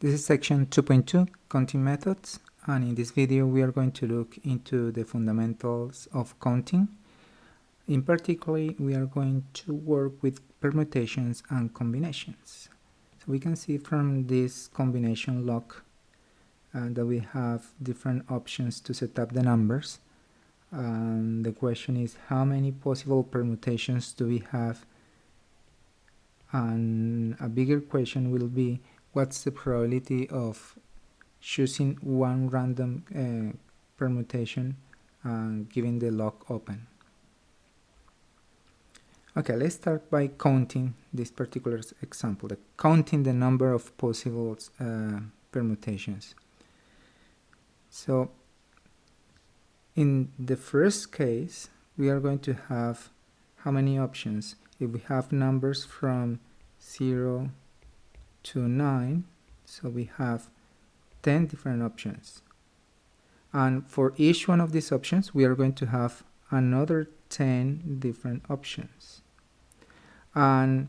This is section 2.2, counting methods, and in this video we are going to look into the fundamentals of counting. In particular, we are going to work with permutations and combinations. So we can see from this combination log that we have different options to set up the numbers. And the question is, how many possible permutations do we have? And a bigger question will be, what's the probability of choosing one random permutation and giving the log open? Okay, let's start by counting this particular example, counting the number of possible permutations. So in the first case, we are going to have how many options? If we have numbers from 0 to 9, so we have 10 different options. And for each one of these options, we are going to have another 10 different options. And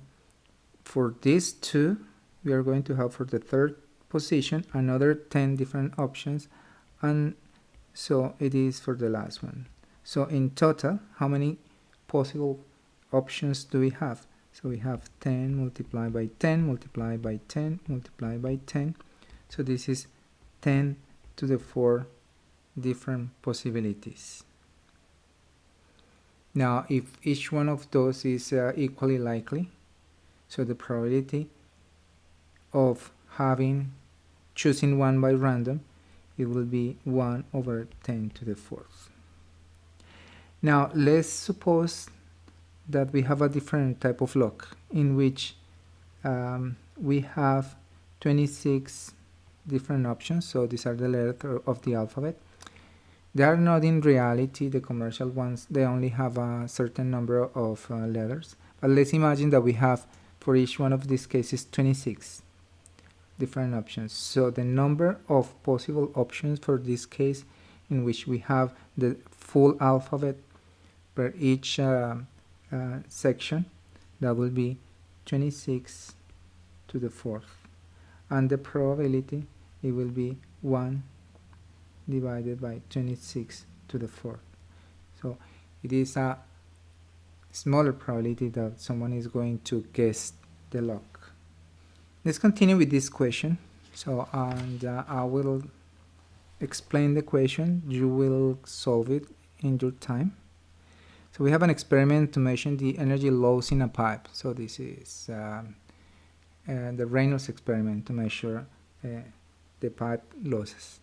for these two, we are going to have for the third position another 10 different options, and so it is for the last one. So in total, how many possible options do we have? So we have 10 multiplied by 10 multiplied by 10 multiplied by 10. So this is 10 to the 4 different possibilities. Now, if each one of those is equally likely, so the probability of choosing one by random, it will be 1 over 10 to the 4th. Now, let's suppose that we have a different type of log in which we have 26 different options. So these are the letters of the alphabet. They are not in reality the commercial ones. They only have a certain number of letters. But let's imagine that we have, for each one of these cases, 26 different options. So the number of possible options for this case, in which we have the full alphabet per each section, that will be 26 to the 4th. And the probability, it will be 1 divided by 26 to the 4th. So it is a smaller probability that someone is going to guess the log. Let's continue with this question. So I will explain the question. You will solve it in your time. So we have an experiment to measure the energy loss in a pipe. So this is the Reynolds experiment to measure the pipe losses.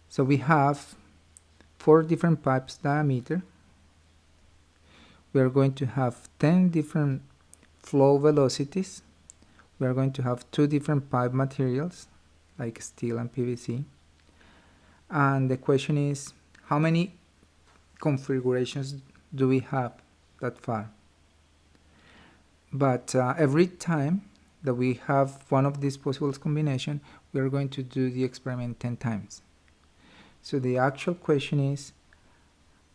So we have 4 different pipes diameter. We are going to have 10 different flow velocities. We are going to have 2 different pipe materials like steel and PVC. And the question is, how many configurations do we have that far? But every time that we have one of these possible combinations, we are going to do the experiment 10 times. So the actual question is,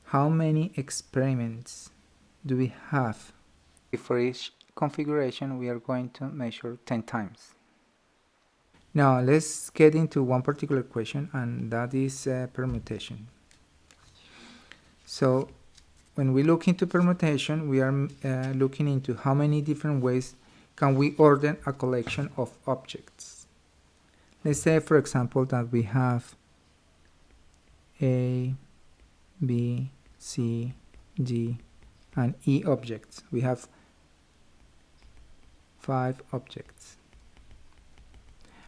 how many experiments do we have? For each configuration, we are going to measure 10 times. Now let's get into one particular question, and that is permutation. So when we look into permutation, we are looking into how many different ways can we order a collection of objects. Let's say, for example, that we have A, B, C, D, and E objects. We have 5 objects.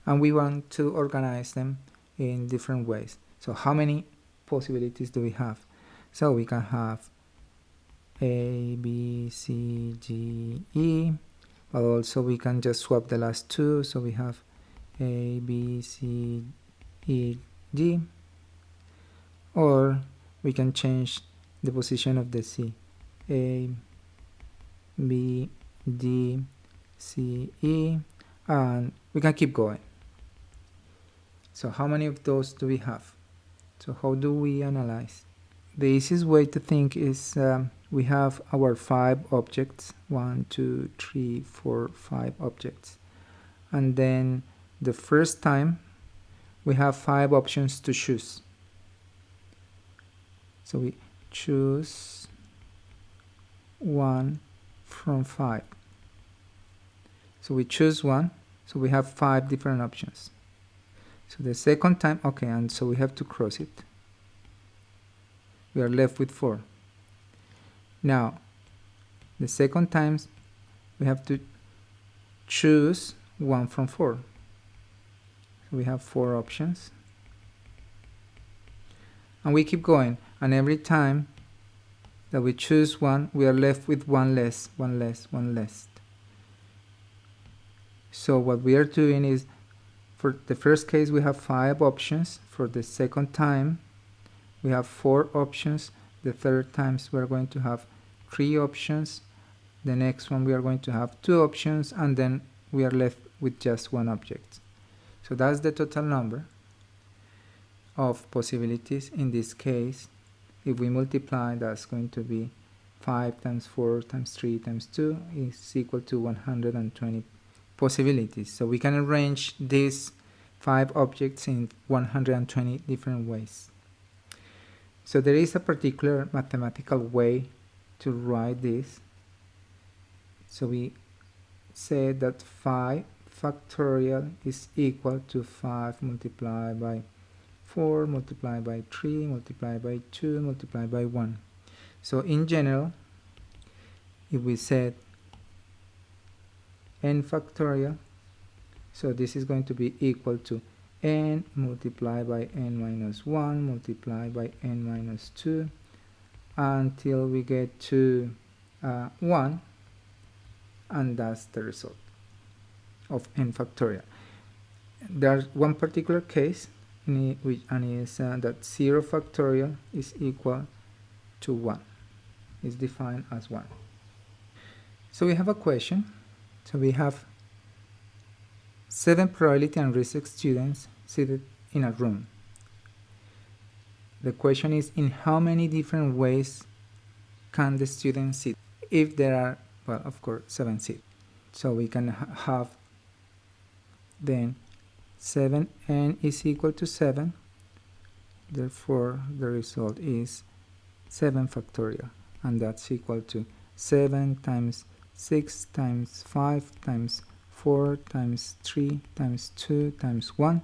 And we want to organize them in different ways. So how many possibilities do we have? So we can have A, B, C, D, E, but also we can just swap the last 2. So we have A, B, C, E, D. Or we can change the position of the C. A, B, D, C, E, and we can keep going. So how many of those do we have? So how do we analyze? The easiest way to think is we have our 5 objects, 1, 2, 3, 4, 5 objects, and then the first time we have 5 options to choose. So we choose 1 from 5. So we choose 1, so we have 5 different options. So the second time, okay, and so we have to cross it. We are left with 4. Now, the second time we have to choose 1 from 4. So we have 4 options. And we keep going, and every time that we choose 1, we are left with 1 less, 1 less, 1 less. So what we are doing is, for the first case we have 5 options. For the second time we have 4 options. The third times we are going to have 3 options. The next one we are going to have 2 options, and then we are left with just 1 object. So that's the total number of possibilities. In this case, if we multiply, that's going to be 5 times 4 times 3 times 2 is equal to 120 possibilities. So we can arrange these 5 objects in 120 different ways. So there is a particular mathematical way to write this. So we say that 5 factorial is equal to 5 multiplied by 4 multiplied by 3 multiplied by 2 multiplied by 1. So in general, if we said n factorial, so this is going to be equal to n multiplied by n minus 1 multiplied by n minus 2 until we get to 1, and that's the result of n factorial. There's one particular case, and is that 0 factorial is equal to 1. It's defined as 1. So we have a question. So we have 7 probability and risk students seated in a room. The question is, in how many different ways can the students sit? If there are, well, of course, 7 seats. So we can have then 7n is equal to 7. Therefore, the result is 7 factorial, and that's equal to 7 times 6 times 5 times 4 times 3 times 2 times 1,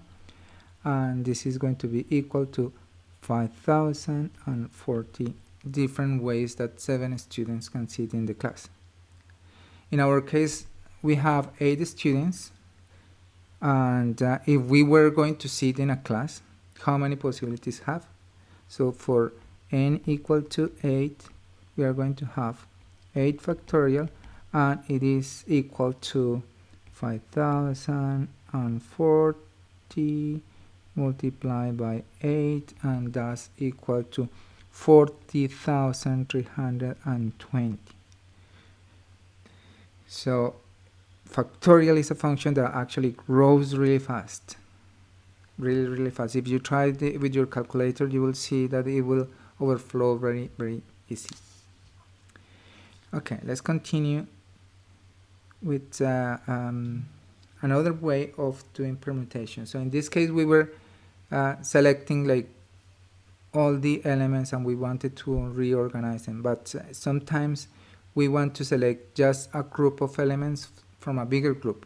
and this is going to be equal to 5,040 different ways that 7 students can sit in the class. In our case, we have 8 students, and if we were going to sit in a class, how many possibilities have? So for n equal to 8, we are going to have 8 factorial, and it is equal to 5,040 multiplied by 8, and that's equal to 40,320. So factorial is a function that actually grows really fast, really fast. If you try it with your calculator, you will see that it will overflow very easy. Okay, let's continue with another way of doing permutation. So in this case, we were selecting like all the elements and we wanted to reorganize them, but sometimes we want to select just a group of elements from a bigger group.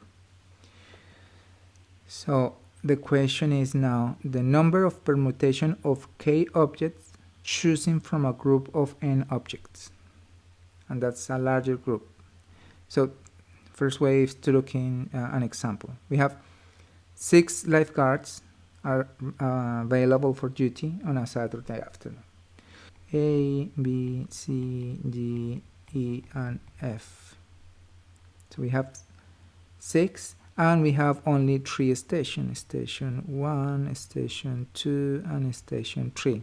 So the question is now the number of permutation of k objects choosing from a group of n objects, and that's a larger group. So first way is to look in an example. We have 6 lifeguards are available for duty on a Saturday afternoon. A, B, C, D, E, and F. So we have 6, and we have only 3 stations: station 1, station 2, and station 3.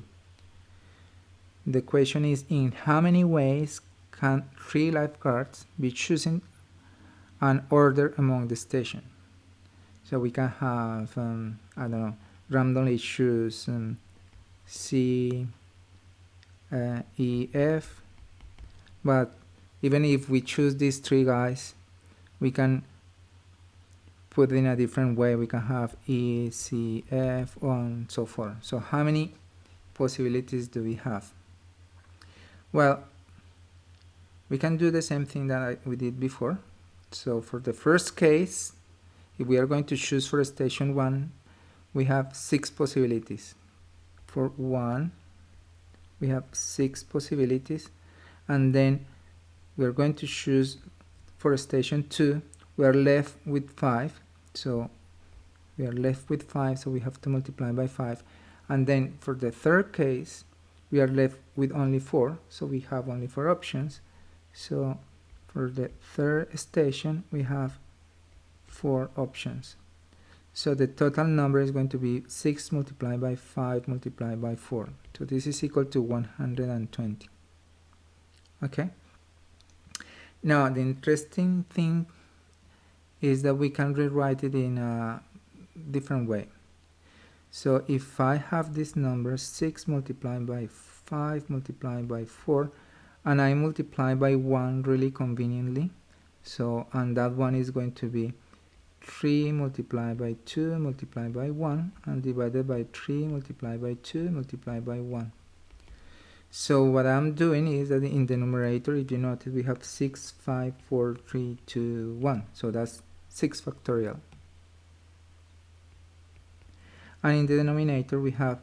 The question is, in how many ways can 3 lifeguards be chosen and ordered among the station? So we can have, I don't know, randomly choose C, E, F, but even if we choose these 3 guys, we can put it in a different way, we can have E, C, F, and so forth. So how many possibilities do we have? Well, we can do the same thing that we did before. So for the first case, if we are going to choose for station 1, we have 6 possibilities. For 1, we have 6 possibilities, and then we are going to choose for station 2, we are left with 5. So we are left with 5, so we have to multiply by 5. And then for the third case, we are left with only 4, so we have only 4 options. So for the third station, we have 4 options. So the total number is going to be 6 multiplied by 5 multiplied by 4. So this is equal to 120. Okay. Now the interesting thing is that we can rewrite it in a different way. So if I have this number 6 multiplied by 5 multiplied by 4, and I multiply by 1 really conveniently, so and that one is going to be 3 multiplied by 2 multiplied by 1 and divided by 3 multiplied by 2 multiplied by 1. So what I'm doing is that in the numerator, if you notice, we have 6, 5, 4, 3, 2, 1. So that's 6 factorial. And in the denominator, we have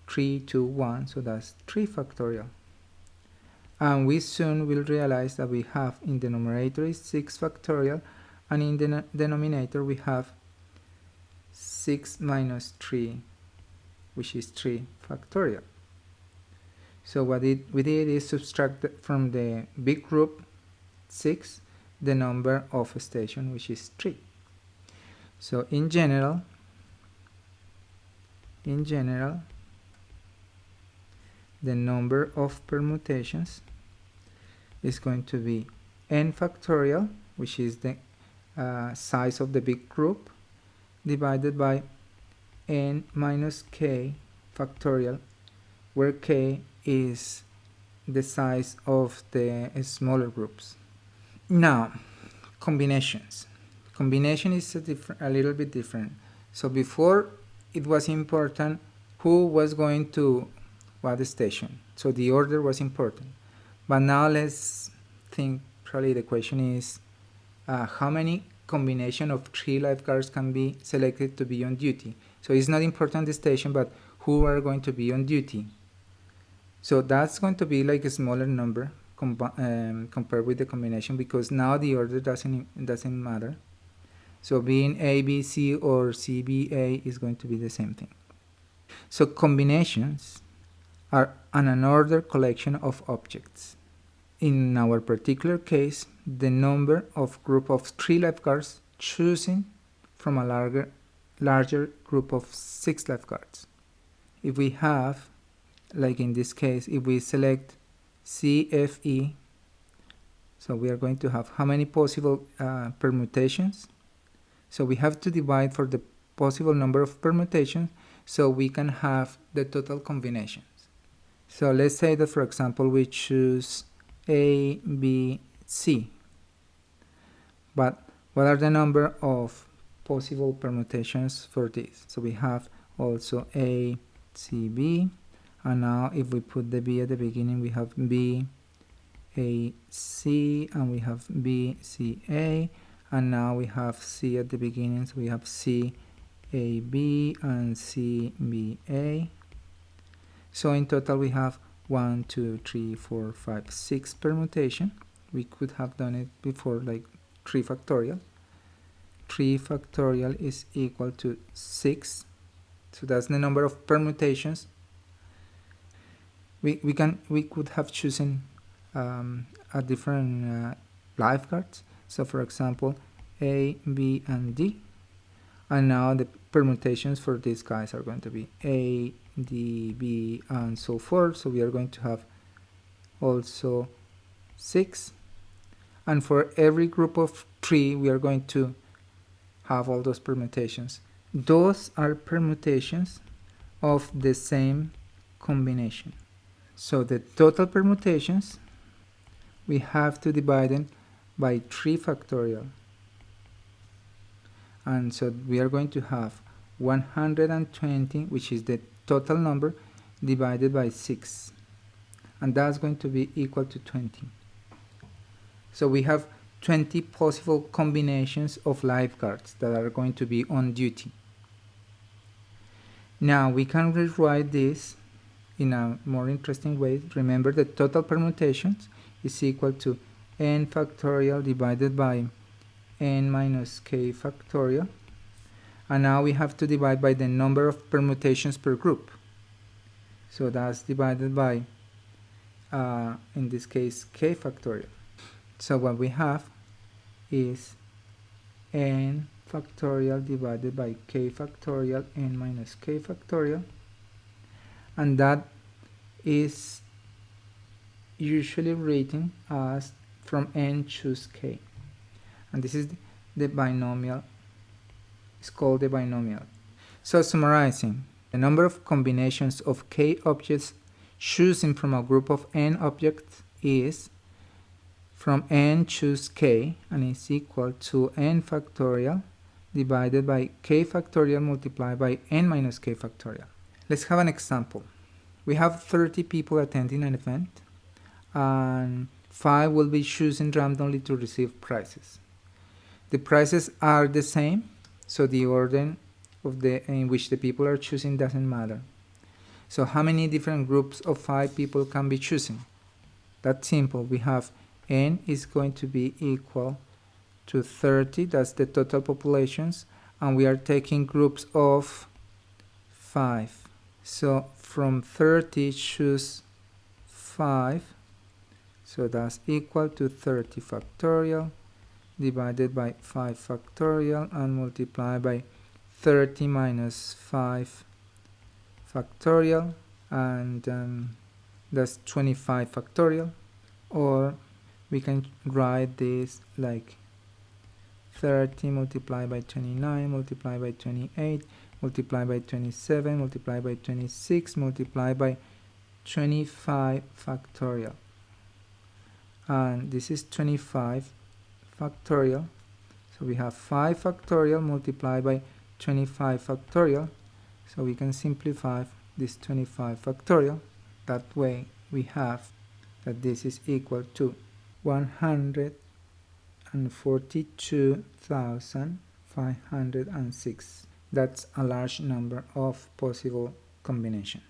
3, 2, 1. So that's 3 factorial. And we soon will realize that we have in the numerator is 6 factorial, and in the denominator we have 6 minus 3, which is 3 factorial. So what we did is subtract from the big group 6 the number of station, which is 3. So in general, the number of permutations is going to be n factorial, which is the size of the big group, divided by n minus k factorial, where k is the size of the smaller groups. Now, combinations. Combination is a little bit different. So before, it was important who was going to what station. So the order was important. But now let's think, probably the question is how many combination of 3 lifeguards can be selected to be on duty. So it's not important the station, but who are going to be on duty. So that's going to be like a smaller number compared with the combination, because now the order doesn't matter. So being A, B, C or C, B, A is going to be the same thing. So combinations are an unordered collection of objects. In our particular case, the number of group of 3 lifeguards choosing from a larger group of 6 lifeguards. If we have, like in this case, if we select CFE, so we are going to have how many possible permutations. So we have to divide for the possible number of permutations so we can have the total combinations. So let's say that, for example, we choose A, B, C. But what are the number of possible permutations for this? So we have also A, C, B. And now if we put the B at the beginning, we have B, A, C, and we have B, C, A. And now we have C at the beginning, so we have C, A, B, and C, B, A. So in total we have 1, 2, 3, 4, 5, 6 permutation. We could have done it before, like 3 factorial. 3 factorial is equal to 6. So that's the number of permutations. We could have chosen a different lifeguards. So for example, A, B, and D. And now the permutations for these guys are going to be A, D, B, and so forth. So we are going to have also 6. And for every group of 3, we are going to have all those permutations. Those are permutations of the same combination. So the total permutations, we have to divide them by 3 factorial. and so we are going to have 120, which is the total number, divided by 6, and that's going to be equal to 20. So we have 20 possible combinations of lifeguards that are going to be on duty. Now we can rewrite this in a more interesting way. Remember that total permutations is equal to n factorial divided by n minus k factorial, and now we have to divide by the number of permutations per group, so that's divided by in this case k factorial. So what we have is n factorial divided by k factorial n minus k factorial, and that is usually written as from n choose k, and this is the binomial. It's called the binomial. So summarizing, the number of combinations of k objects choosing from a group of n objects is from n choose k, and is equal to n factorial divided by k factorial multiplied by n minus k factorial. Let's have an example. We have 30 people attending an event, and 5 will be chosen randomly to receive prizes. The prizes are the same, so the order of in which the people are choosing doesn't matter. So how many different groups of 5 people can be chosen? That's simple. We have n is going to be equal to 30, that's the total populations, and we are taking groups of 5. So from 30 choose 5, so that's equal to 30 factorial divided by 5 factorial and multiplied by 30 minus 5 factorial, and that's 25 factorial. Or we can write this like 30 multiplied by 29 multiplied by 28 multiplied by 27 multiplied by 26 multiplied by 25 factorial, and this is 25 factorial. So we have 5 factorial multiplied by 25 factorial, so we can simplify this 25 factorial. That way we have that this is equal to 142,506. That's a large number of possible combinations.